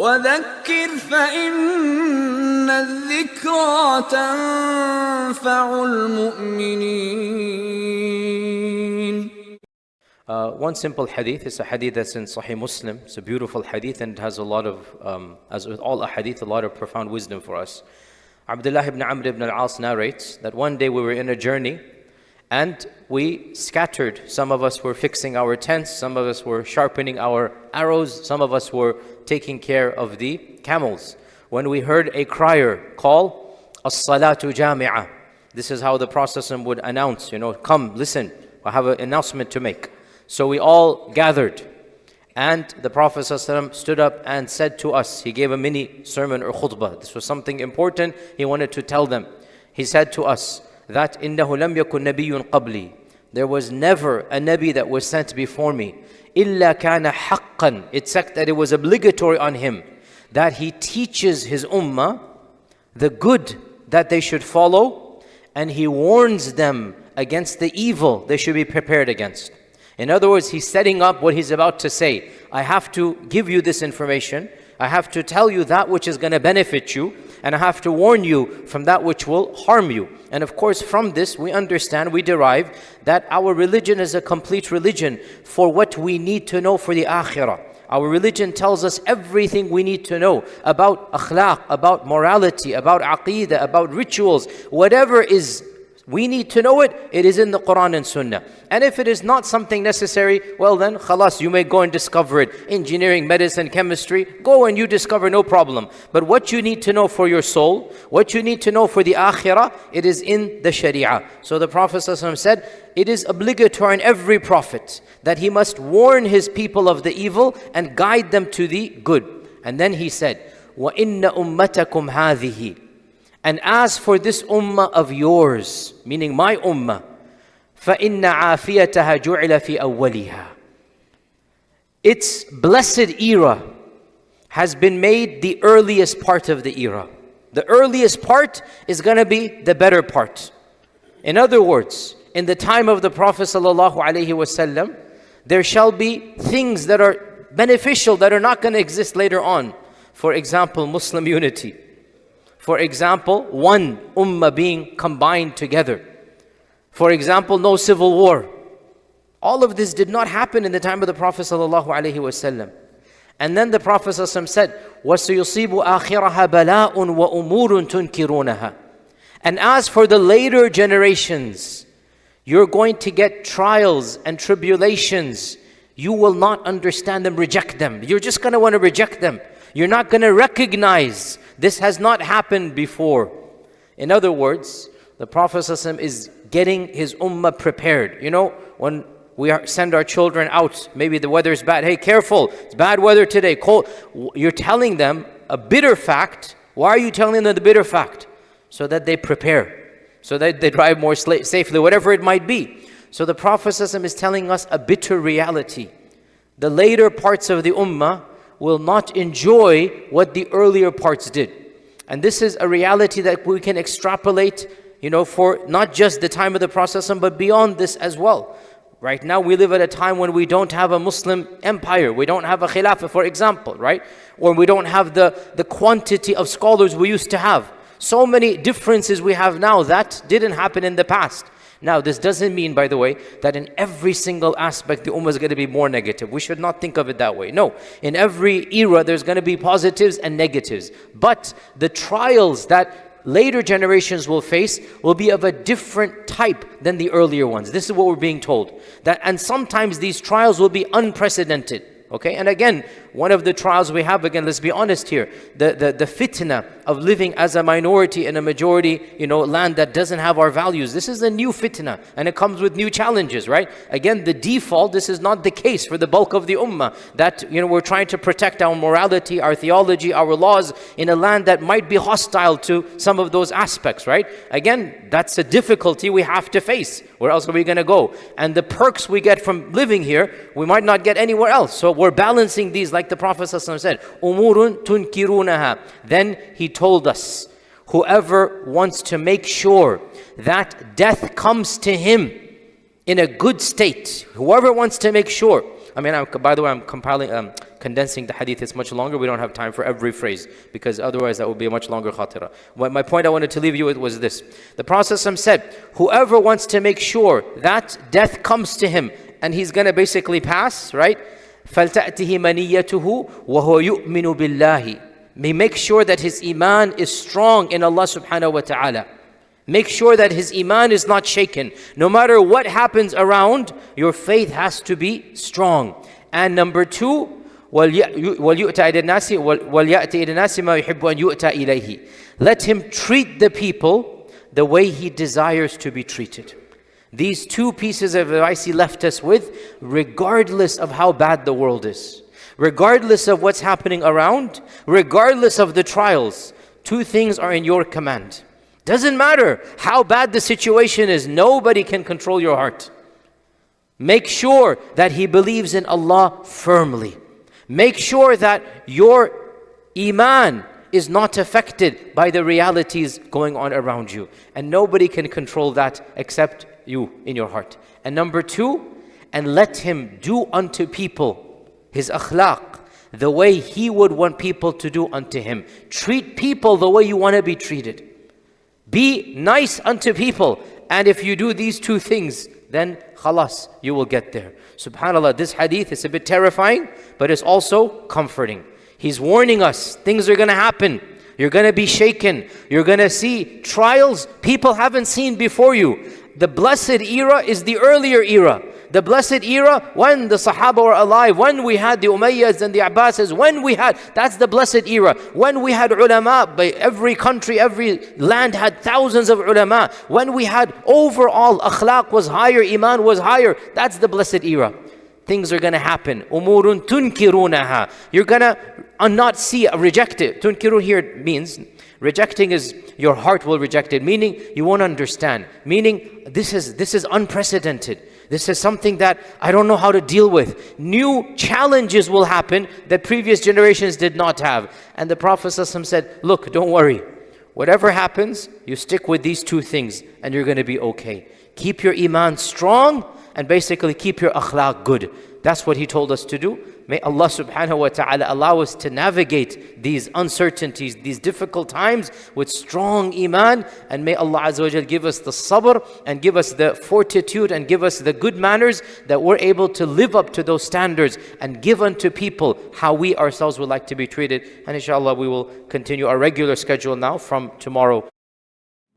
وذكر فإن الذكرى تنفع المؤمنين. One simple hadith is a hadith that's in Sahih Muslim. It's a beautiful hadith and it has a lot of, as with all hadith, a lot of profound wisdom for us. Abdullah ibn Amr ibn al-As narrates that one day we were in a journey and we scattered. Some of us were fixing our tents, some of us were sharpening our arrows, some of us were taking care of the camels. When we heard a crier call, As-salatu jami'ah. This is how the Prophet would announce, come, listen, I have an announcement to make. So we all gathered. And the Prophet ﷺ stood up and said to us, he gave a mini sermon or khutbah. This was something important he wanted to tell them. He said to us that إِنَّهُ لَمْ يَكُنْ نَبِيٌّ قَبْلِي. There was never a Nabi that was sent before me. إِلَّا كَانَ حَقًّا. It's said that it was obligatory on him that he teaches his ummah the good that they should follow, and he warns them against the evil they should be prepared against. In other words, he's setting up what he's about to say. I have to give you this information. I have to tell you that which is going to benefit you. And I have to warn you from that which will harm you. And of course, from this, we understand, we derive that our religion is a complete religion for what we need to know for the akhirah. Our religion tells us everything we need to know about akhlaq, about morality, about aqeedah, about rituals. Whatever is we need to know it, it is in the Qur'an and Sunnah. And if it is not something necessary, well then, khalas, you may go and discover it. Engineering, medicine, chemistry, go and you discover, no problem. But what you need to know for your soul, what you need to know for the akhirah, it is in the sharia. So the Prophet ﷺ said, it is obligatory on every prophet that he must warn his people of the evil and guide them to the good. And then he said, وَإِنَّ أُمَّتَكُمْ هَذِهِ. And as for this ummah of yours, meaning my ummah, فَإِنَّ عَافِيَتَهَا جُعِلَ فِي أَوَّلِهَا. Its blessed era has been made the earliest part of the era. The earliest part is going to be the better part. In other words, in the time of the Prophet ﷺ, there shall be things that are beneficial that are not going to exist later on. For example, Muslim unity. For example, one ummah being combined together. For example, no civil war. All of this did not happen in the time of the Prophet ﷺ. And then the Prophet ﷺ said, وَسَيُصِيبُ آخِرَهَا بَلَاءٌ وَأُمُورٌ تُنْكِرُونَهَا. And as for the later generations, you're going to get trials and tribulations. You will not understand them, reject them. You're just going to want to reject them. You're not going to recognize this has not happened before. In other words, the Prophet ﷺ is getting his ummah prepared. When we send our children out, maybe the weather is bad. Hey, careful, it's bad weather today, cold. You're telling them a bitter fact. Why are you telling them the bitter fact? So that they prepare, so that they drive more safely, whatever it might be. So the Prophet ﷺ is telling us a bitter reality. The later parts of the ummah will not enjoy what the earlier parts did. And this is a reality that we can extrapolate, for not just the time of the Prophet, but beyond this as well. Right now we live at a time when we don't have a Muslim empire. We don't have a khilafah, for example, right? Or we don't have the quantity of scholars we used to have. So many differences we have now that didn't happen in the past. Now, this doesn't mean, by the way, that in every single aspect the ummah is going to be more negative. We should not think of it that way. No, in every era there's going to be positives and negatives. But the trials that later generations will face will be of a different type than the earlier ones. This is what we're being told. And sometimes these trials will be unprecedented. Okay, and again, one of the trials we have, again, let's be honest here, the fitna of living as a minority in a majority, land that doesn't have our values. This is a new fitna, and it comes with new challenges, right? Again, the default, this is not the case for the bulk of the ummah, that, we're trying to protect our morality, our theology, our laws in a land that might be hostile to some of those aspects, right? Again, that's a difficulty we have to face. Where else are we going to go? And the perks we get from living here, we might not get anywhere else. So we're balancing these, like the Prophet ﷺ said, umurun tunkirunaha. Then he told us, whoever wants to make sure that death comes to him in a good state, whoever wants to make sure By the way, I'm condensing the hadith. It's much longer. We don't have time for every phrase, because otherwise that would be a much longer khatira. My point I wanted to leave you with was this. The Prophet said, whoever wants to make sure that death comes to him and he's going to basically pass, right? فَلْتَأْتِهِ مَنِيَّتُهُ وَهُوَ يُؤْمِنُ بِاللَّهِ. May make sure that his iman is strong in Allah subhanahu wa ta'ala. Make sure that his iman is not shaken. No matter what happens around, your faith has to be strong. And number two, وَلْيَأْتِ إِلَى النَّاسِ مَا يُحِبُّ أَنْ يُؤْتَى إِلَيْهِ. Let him treat the people the way he desires to be treated. These two pieces of advice he left us with, regardless of how bad the world is, regardless of what's happening around, regardless of the trials, two things are in your command. Doesn't matter how bad the situation is, nobody can control your heart. Make sure that he believes in Allah firmly. Make sure that your iman is not affected by the realities going on around you. And nobody can control that except you in your heart. And number two, and let him do unto people his akhlaq, the way he would want people to do unto him. Treat people the way you want to be treated. Be nice unto people. And if you do these two things, then khalas, you will get there. SubhanAllah, this hadith is a bit terrifying, but it's also comforting. He's warning us, things are going to happen. You're going to be shaken. You're going to see trials people haven't seen before you. The blessed era is the earlier era. The blessed era when the Sahaba were alive, when we had the Umayyads and the Abbasids, that's the blessed era. When we had ulama, by every country, every land had thousands of ulama. When we had overall akhlaq was higher, iman was higher, that's the blessed era. Things are going to happen. Umurun tunkirunaha. You're going to not see, reject it. Tunkirun here means, rejecting is your heart will reject it, meaning you won't understand. Meaning this is unprecedented. This is something that I don't know how to deal with. New challenges will happen that previous generations did not have. And the Prophet ﷺ said, look, don't worry. Whatever happens, you stick with these two things and you're going to be okay. Keep your iman strong and basically keep your akhlaq good. That's what he told us to do. May Allah subhanahu wa ta'ala allow us to navigate these uncertainties, these difficult times with strong iman. And may Allah azza wa jal give us the sabr and give us the fortitude and give us the good manners that we're able to live up to those standards and give unto people how we ourselves would like to be treated. And inshallah we will continue our regular schedule now from tomorrow.